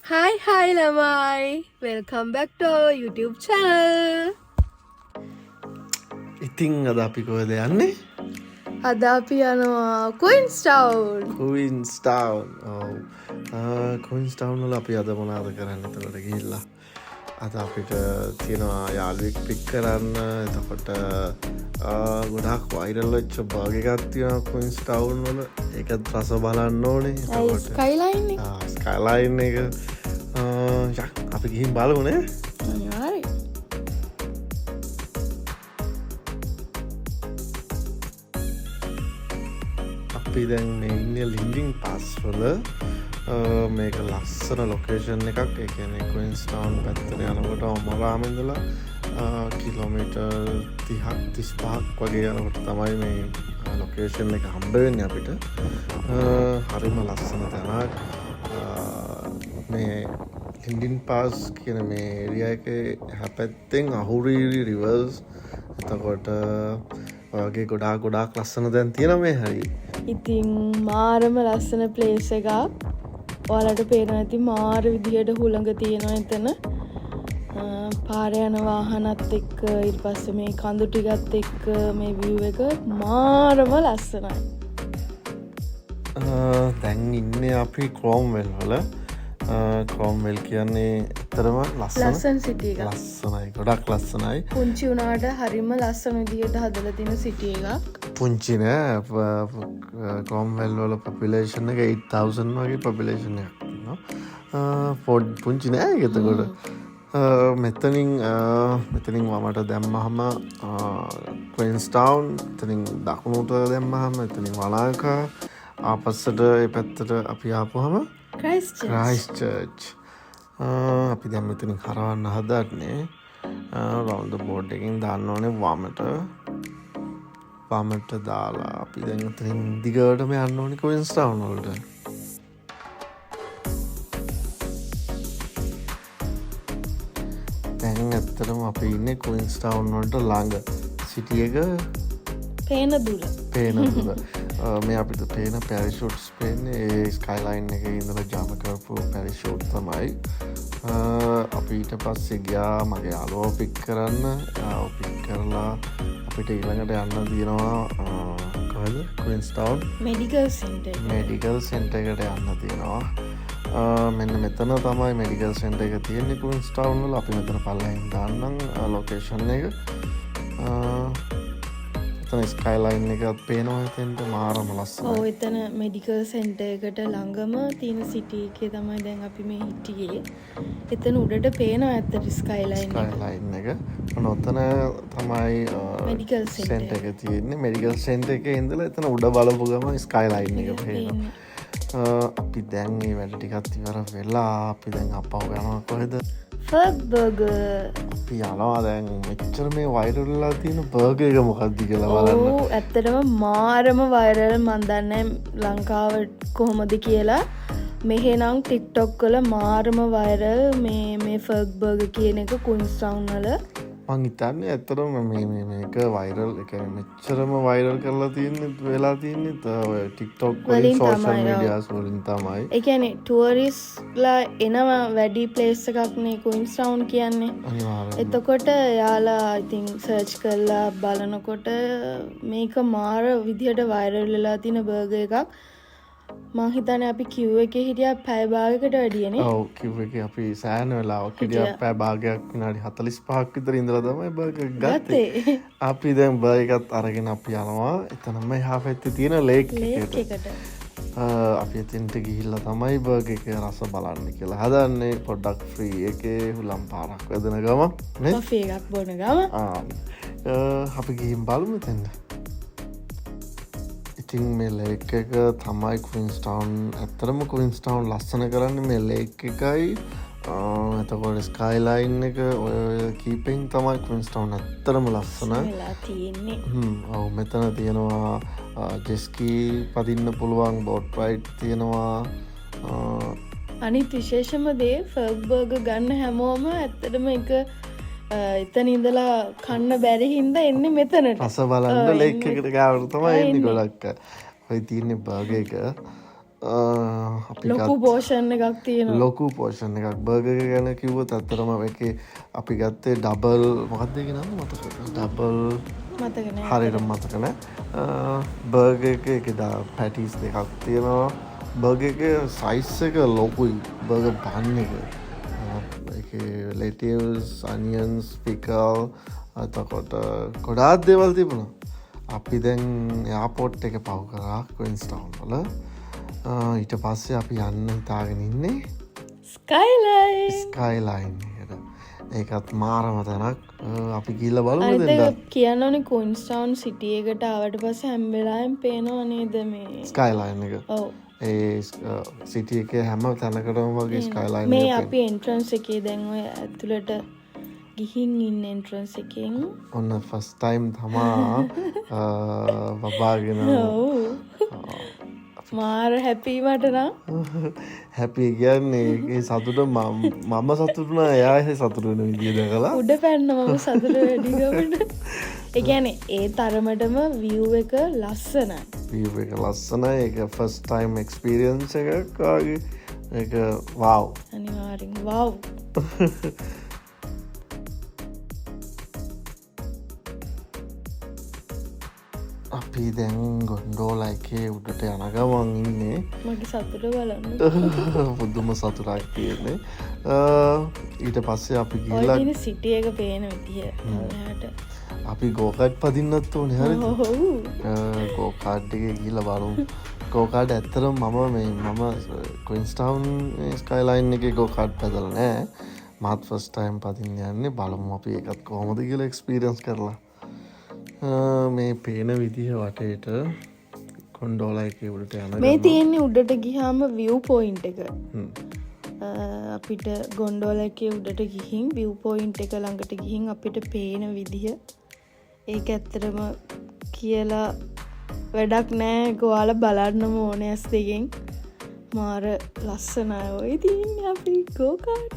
Hi lamai. Welcome back to our YouTube channel. ඉතිං අද අපි කොහෙද යන්නේ අද අපි යනවා Queenstown. කුයින්ස්ටවන්් කුයින්ස්ටවන්් වල අපි අද මොනාද කරන්න එතකොට ගිහිල්ලා අද අපිට තියෙනවා යාළුවෙක් පික් කරන්න එතකොට ගොඩක් වයිරල් වෙච්ච බර්ගර් එකක් තියෙනවා කුයින්ස්ටවන්් වල ඒකත් රස බලන්න ඕනේ Skyline එක. ස්කයිලයින් එක අපි ගිහින් බලමුනේ අනිවාර්යයෙන්. අපි දැන් මේ ඉන්නේ ලින්ඩින් පාස් වල මේක ලස්සන ලොකේෂන් එකක් ඒ කියන්නේ ක්වීන්ස්ටවුන් පැත්තට යනකොට අමරාමෙන්දලා කිලෝමීටර් 30ක් 35ක් වගේ යනකොට තමයි මේ ලොකේෂන් එක හම්බ වෙන්නේ අපිට හරිම ලස්සන තැනක් මේ ලින්ඩින් පාස් කියන මේ ඒරියා එකේ හැපැත්තෙන් අහුරීරි රිවර්ස් එතකොට වගේ ගොඩාක් ලස්සන දැන් තියෙන මේ හරි ඉතින් මාරම ලස්සන ප්ලේස් එකක්. ඔයාලට පේනවා ඇති මාර විදියට හුළඟ තියෙනවා එතන. පාරේ යන වාහනත් එක්ක ඊට පස්සේ මේ කඳු ටිකත් එක්ක මේ view එක මාරම ලස්සනයි. දැන් ඉන්නේ අපි ක්‍රෝම්වෙල් වල ක්‍රෝම්වෙල් කියන්නේ ඇත්තටම ලස්සන සිටි එකක්. ලස්සනයි ගොඩක් ලස්සනයි පුංචි වුණාට හරිම ලස්සන විදියට හදලා තියෙන සිටි එකක්. පුංචි නෑ ක්‍රෝම්වෙල් වල පොපියුලේෂන් එක 8000 වගේ පොපියුලේෂන් එකක් තියෙනවා පුංචි නෑ ඒක එතකොට මෙතනින් වමට දැම්මහම ක්වීන්ස්ටවුන් එතනින් දකුණට දැම්මහම එතනින් වලාංකා ආපස්සට ඒ පැත්තට අපි ආපුහම ක්‍රයිස්ට්චර්ච් අපි දැන් මෙතනින් හරවන්න හදන්නේ රවුන්ඩ් බෝඩ් එකකින් දාන්න ඕනේ වමට දාලා අපි දැන් එතනින් දිගටම යන්න ඕනේ ක්වීන්ස්ටවුන් වලට දැන් ඇත්තටම අපි ඉන්නේ ක්වීන්ස්ටවුන් වලට ළඟ සිටි එක පේන දුර මේ අපිට පේන පැරිෂූට්ස් පේන්නේ ඒ ස්කයිලයින් එක ඉඳලා ජාම කරපු පැරිෂූට් තමයි අපි ඊට පස්සේ ගියා මගේ යාළුවව පික් කරන්න පික් කරලා අපිට ඊළඟට යන්න තියෙනවා කොහෙද ක්වීන්ස්ටවුන් මෙඩිකල් සෙන්ටර් එකට යන්න තියෙනවා මෙන්න මෙතන තමයි මෙඩිකල් සෙන්ටර් එක තියෙන්නේ ක්වීන්ස්ටවුන් වල අපි මෙතන පල්ලෙහින් දාන්නම් ලොකේෂන් එක ස්කයිලයින් එකත් පේනවා එතෙන්ට මාරම ලස්සනයි. ඔව් එතන මෙඩිකල් සෙන්ටර් එකට ළඟම තියෙන සිටි එකේ තමයි දැන් අපි මේ හිටියේ. එතන උඩට පේනවා ඇත්තට ස්කයිලයින් එක. ඔතන තමයි මෙඩිකල් සෙන්ටර් එක තියෙන්නේ. මෙඩිකල් සෙන්ටර් එකේ ඉඳලා එතන උඩ බලපු ගමන් ස්කයිලයින් එක පේනවා. අපි දැන් මේ වැඩ ටිකත් ඉවර වෙලා අපි දැන් අපව යනවා කොහෙද? ෆර්ග් බර්ගර්. අපි යනවා දැන් මෙච්චර මේ වයිරල් වෙලා තියෙන බර්ගර් එක මොකක්ද කියලා බලන්න. ඔව් ඇත්තටම මාරම වයිරල් මන් දන්නේ ලංකාවට කොහොමද කියලා. මෙහෙනම් TikTok වල මාරම වයිරල් මේ ෆර්ග් බර්ගර් කියන එක ක්වීන්ස්ටවුන් වල. මං හිතන්නේ ඇත්තටම මේක වයිරල් එක මෙච්චරම වයිරල් කරලා තියෙන්නේ වෙලා තියෙන්නේ TikTok වලින් සෝෂල් මීඩියාස් වලින් තමයි. ඒ කියන්නේ ටුවරිස්ට්ලා එනවා වැඩි ප්ලේස් එකක් නේ ක්වීන්ස්ටවුන් කියන්නේ. අනිවාර්යයෙන්. එතකොට යාලා ඉතින් සර්ච් කරලා බලනකොට මේක මාර විදියට වයිරල් වෙලා තියෙන බර්ගර් එකක්. මං හිතන්නේ අපි කිව් එකේ හිටියා පැය භාගයකට වැඩියනේ. ඔව් කිව් එකේ අපි සෑහෙන වෙලාවක් හිටියා පැය භාගයක් විනාඩි 45ක් විතර ඉඳලා තමයි බර්ගර් ගත්තේ. අපි දැන් බර්ගර් එකත් අරගෙන අපි යනවා එතනම එහා පැත්තේ තියෙන ලේක් එකට. අපි එතනට ගිහිල්ලා තමයි බර්ගර් එකේ රස බලන්න කියලා හදන්නේ. පොඩ්ඩක් ෆ්‍රී එකේ හුලම් පාරක් වැදෙන ගම නේ. කොෆි එකක් බොන ගම. අපි ගිහින් බලමු එතනට. ඉතින් මේ ලේක් එක තමයි ක්වීන්ස්ටවුන් ඇත්තටම ක්වීන්ස්ටවුන් ලස්සන කරන්නේ මේ ලේක් එකයි එතකොට ස්කයිලයින් එක ඔය කීපෙන් තමයි ක්වීන්ස්ටවුන් ඇත්තටම ලස්සන ඔව් මෙතන තියෙනවා ජෙස්කී පදින්න පුළුවන් බෝට් රයිඩ් තියෙනවා අනිත් විශේෂම දේ ෆර්ග් බර්ගර් ගන්න හැමෝම ඇත්තටම එක එතන ඉඳලා කන්න බැරි හින්දා එන්නේ මෙතනට. රස බලන්න ලේක් එකට ගාවට තමයි එන්නේ ගොඩක්. ඔය තියෙන්නේ බර්ගර් එක අපි ලොකු පෝෂන් එකක් තියෙනවා. ලොකු පෝෂන් එකක් බර්ගර් එක ගැන කිව්වොත් ඇත්තටම එකේ අපි ගත්තේ ඩබල් මොකක්ද ඒක නම මතකද? ඩබල් මතක නෑ. හරියට මතක නෑ. බර්ගර් එකේ පැටිස් දෙකක් තියෙනවා. බර්ගර් එකේ සයිස් එක ලොකුයි. බර්ගර් බන් එක. ඒකේ ලෙටිව්ස්, අනියන්ස්, පිකල් අතකොට ගොඩාක් දේවල් තිබුණා. අපි දැන් එයාපෝට් එක පහු කරා ක්වීන්ස්ටවුන් වල. ඊට පස්සේ අපි යන්න හිතාගෙන ඉන්නේ ස්කයිලයින් එකට. ඒකත් මාරම තැනක්. අපි ගිහිල්ලා බලමු දැන්. කියන්න ඕනේ ක්වීන්ස්ටවුන් සිටි එකට ආවට පස්සේ හැම වෙලාවෙම පේනව නේද මේ ස්කයිලයින් එක. ඔව්. ඒ සිටි එකේ හැම තැනකටම වගේ ස්කයිලයින් මේ අපි එන්ට්‍රන්ස් එකේ දැන් ඔය ඇතුළට ගිහින් ඉන්න එන්ට්‍රන්ස් එකෙන් ඔන්න ෆස්ට් ටයිම් තමා බබාගෙන මාර හැපී මට නම් හැපි කියන්නේ ඒ සතුට මම සතුටුනා එයා සතුට වෙන විදිය දැකලා උඩ පැන්න මම සතුට වැඩි ගමට. ඒ කියන්නේ ඒ තරමටම view එක ලස්සනයි. view එක ලස්සනයි. ඒක ෆස්ට් ටයිම් එක්ස්පීරියන්ස් එකක් වගේ. ඒක වව්. අනිවාර්යෙන් වව්. අපි දැන් ගොන්ඩෝලා එකේ උඩට යන ගමන් ඉන්නේ. මගේ සතුට බලන්න. පුදුම සතුටක් තියෙන්නේ. ඊට පස්සේ අපි ගිහලා ඔය ඉන්නේ සිටි එක පේන විදිය. අපි ගෝකාඩ් පදින්නත් ඕනේ හරිද? ඔව්. ගෝකාඩ් එකේ ගිහලා බලමු. ගෝකාඩ් ඇත්තටම මම ක්වීන්ස්ටවුන් ස්කයිලයින් එකේ ගෝකාඩ් පැදලා නෑ. මාත් ෆස්ට් ටයිම් පදින්න යන්නේ. බලමු අපි ඒකත් කොහොමද කියලා එක්ස්පීරියන්ස් කරලා. මේ පේන විදිහ වටේට කොන්ඩෝලා එකේ උඩට යන මේ තියෙන්නේ උඩට ගිහාම view point එක. අපිට ගොන්ඩෝලා එකේ උඩට ගිහින් view point එක ළඟට ගිහින් අපිට පේන විදිහ ඒක ඇත්තටම කියලා වැඩක් නෑ. ඔයාලා බලන්නම ඕනේ ඇස් දෙකෙන්. මාර ලස්සනයි ඔය තියෙන්නේ අපි ගෝකාඩ්.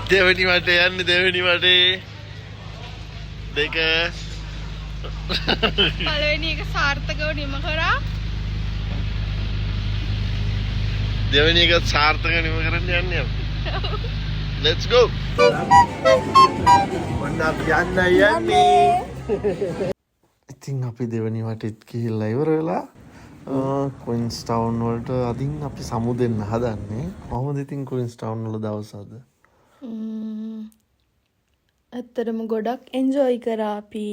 දෙවනි වටේ යන්නේ දෙවනි වටේ දෙක පළවෙනි එක සාර්ථකව නිම කරා. දෙවනි එක සාර්ථකව නිම කරන්න යන්නේ අපි. Let's go. ඔන්න අපි යන්නේ. ඉතින් අපි දෙවනි වටේත් ගිහිල්ලා ඉවර වෙලා ක්වීන්ස්ටවුන් වලට අදින් අපි සමුදෙන්න හදන්නේ. කොහොමද ඉතින් ක්වීන්ස්ටවුන් වල දවස් අද? ඇත්තටම ගොඩක් එන්ජොයි කරා අපි.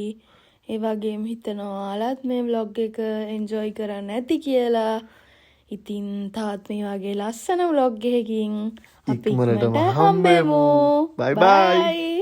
ඒ වගේම හිතනවා ඔයාලත් මේ vlog එක එන්ජොයි කරන්න ඇති කියලා. ඉතින් තාත් මේ වගේ ලස්සන vlog එකකින් අපි ඉක්මනට හම්බෙමු. Bye bye.